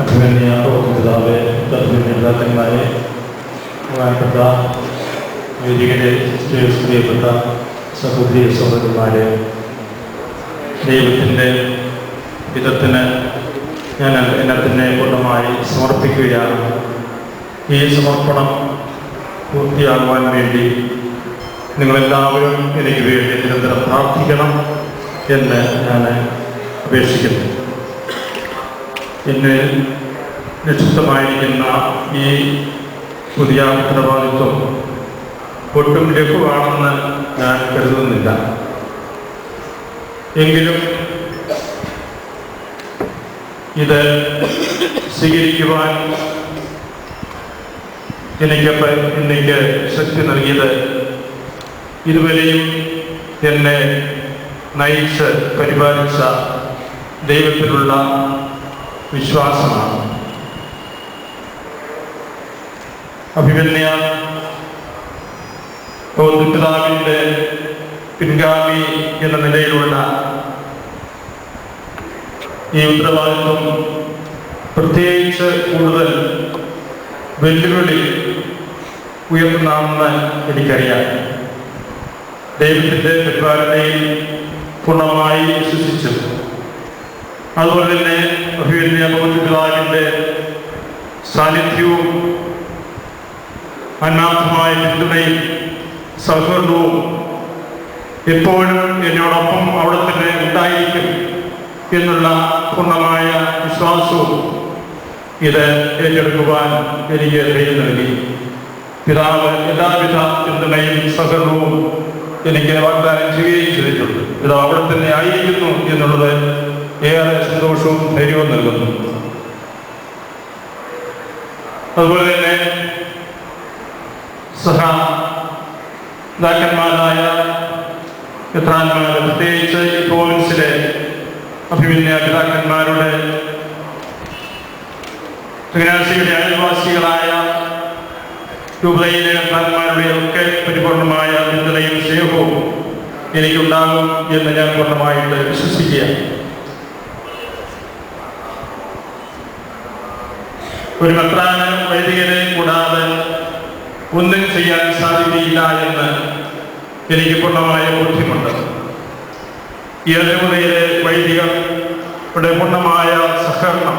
അഭിമന്യ പിതാവേ, നേതാക്കന്മാരെ, ബഹുമാനപ്പെട്ട വേദികളെ, പ്രിയപ്പെട്ട സഹോദരി സഹോദരന്മാരെ, ദൈവത്തിൻ്റെ ഹിതത്തിന് ഞാൻ എന്നെ തന്നെ പൂർണ്ണമായി സമർപ്പിക്കുകയാണ്. ഈ സമർപ്പണം പൂർത്തിയാകുവാൻ വേണ്ടി നിങ്ങളെല്ലാവരും എനിക്ക് വേണ്ടി നിരന്തരം പ്രാർത്ഥിക്കണം എന്ന് ഞാൻ അപേക്ഷിക്കുന്നു. ഇന്ന് നിക്ഷിപ്തമായിരിക്കുന്ന ഈ പുതിയ ഉത്തരവാദിത്വം ഒട്ടും ലഘുവാണെന്ന് ഞാൻ കരുതുന്നില്ല. എങ്കിലും ഇത് സ്വീകരിക്കുവാൻ എനിക്ക് ശക്തി നൽകിയത് ഇതുവരെയും എന്നെ നയിച്ച് പരിപാലിച്ച ദൈവത്തിലുള്ള വിശ്വാസമാണ്. അഭിമന്യ പിതാവിൻ്റെ പിൻഗാമി എന്ന നിലയിലുള്ള ഈ ഉത്തരവാദിത്വം പ്രത്യേകിച്ച് കൂടുതൽ വെല്ലുവിളി ഉയർത്തുന്നതാണെന്ന് എനിക്കറിയാം. ദൈവത്തിൻ്റെ പരിപാലനയിൽ പൂർണ്ണമായി വിശ്വസിച്ചു. അതുപോലെ തന്നെ അഭിമന്യ പിതാവിൻ്റെ സാന്നിധ്യവും ആത്മാർത്ഥമായ പിന്തുണയും സഹകരണവും എപ്പോഴും എന്നോടൊപ്പം അവിടെ തന്നെ ഉണ്ടായിരിക്കും എന്നുള്ള പൂർണ്ണമായ വിശ്വാസവും ഇത് ഏറ്റെടുക്കുവാൻ എനിക്ക് ധൈര്യം നൽകി. പിതാവ് എല്ലാവിധ പിന്തുണയും സഹകരണവും എനിക്ക് വാഗ്ദാനം ചെയ്യുകയും ചെയ്തിട്ടുണ്ട്. പിതാവ് അവിടെ തന്നെ ആയിരിക്കുന്നു എന്നുള്ളത് ഏറെ സന്തോഷവും ധൈര്യവും നൽകുന്നു. അതുപോലെ തന്നെ സഹതാക്കന്മാരായ പിതാക്കന്മാർ, പ്രത്യേകിച്ച് ഈ പ്രോവിൻസിലെ അഭിമന്യ പിതാക്കന്മാരുടെ ചങ്ങനാശ്ശേരിയുടെ അയൽവാസികളായ രൂപതയിലെ പിതാക്കന്മാരുടെ ഒക്കെ പരിപൂർണമായ പിന്തുണയും സ്നേഹവും എനിക്കുണ്ടാകും എന്ന് ഞാൻ പൂർണ്ണമായിട്ട് വിശ്വസിക്കുകയാണ്. ഒരു മെത്രാന് വൈദികരെ കൂടാതെ ഒന്നും ചെയ്യാൻ സാധിക്കില്ല എന്ന് എനിക്ക് പൂർണ്ണമായ ബോധ്യമുണ്ട്. ഈ രൂപതയിലെ വൈദികരുടെ പൂർണ്ണമായ സഹകരണം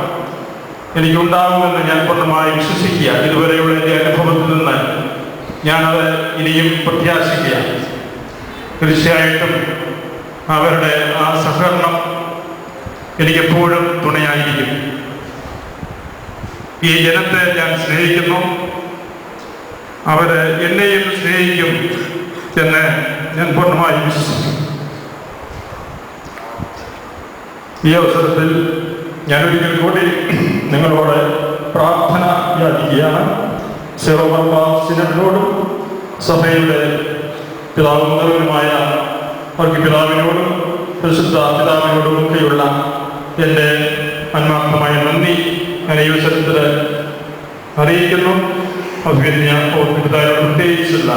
എനിക്കുണ്ടാകുമെന്ന് ഞാൻ പൂർണ്ണമായി വിശ്വസിക്കുക. ഇതുവരെയുള്ള എൻ്റെ അനുഭവത്തിൽ നിന്ന് ഞാനത് ഇനിയും പ്രത്യാശിക്കുകയാണ്. തീർച്ചയായിട്ടും അവരുടെ ആ സഹകരണം എനിക്കെപ്പോഴും തുണയായിരിക്കും. ഈ ജനത്തെ ഞാൻ സ്നേഹിക്കുന്നു, അവർ എന്നെയും സ്നേഹിക്കും എന്ന് ഞാൻ പൂർണ്ണമായി വിശ്വസിക്കുന്നു. ഈ അവസരത്തിൽ ഞാനൊരിക്കൽ കൂടി നിങ്ങളോട് പ്രാർത്ഥന യാചിക്കുകയാണ്. സീറോ മലബാർ സിനഡിനോടും സഭയുടെ പിതാവും നല്ലവനുമായ പിതാവിനോടും പരിശുദ്ധ പിതാവിനോടും ഒക്കെയുള്ള എൻ്റെ ആത്മാർത്ഥമായ നന്ദി ഞാൻ ഈ അവസരത്തിൽ അറിയിക്കുന്നു. അഭിമന്യ പിതാവിനോട് പ്രത്യേകിച്ചുള്ള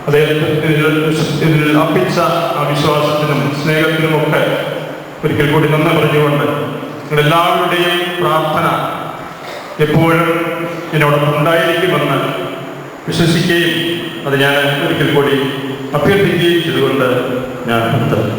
അദ്ദേഹത്തിൽ അർപ്പിച്ച ആ വിശ്വാസത്തിനും സ്നേഹത്തിനുമൊക്കെ ഒരിക്കൽ കൂടി നന്ദി പറഞ്ഞുകൊണ്ട് നിങ്ങളെല്ലാവരുടെയും പ്രാർത്ഥന എപ്പോഴും എന്നോടൊപ്പം ഉണ്ടായിരിക്കുമെന്ന് വിശ്വസിക്കുകയും അത് ഞാൻ ഒരിക്കൽ കൂടി അഭ്യർത്ഥിക്കുകയും ചെയ്തുകൊണ്ട് ഞാൻ നിർത്തുന്നു.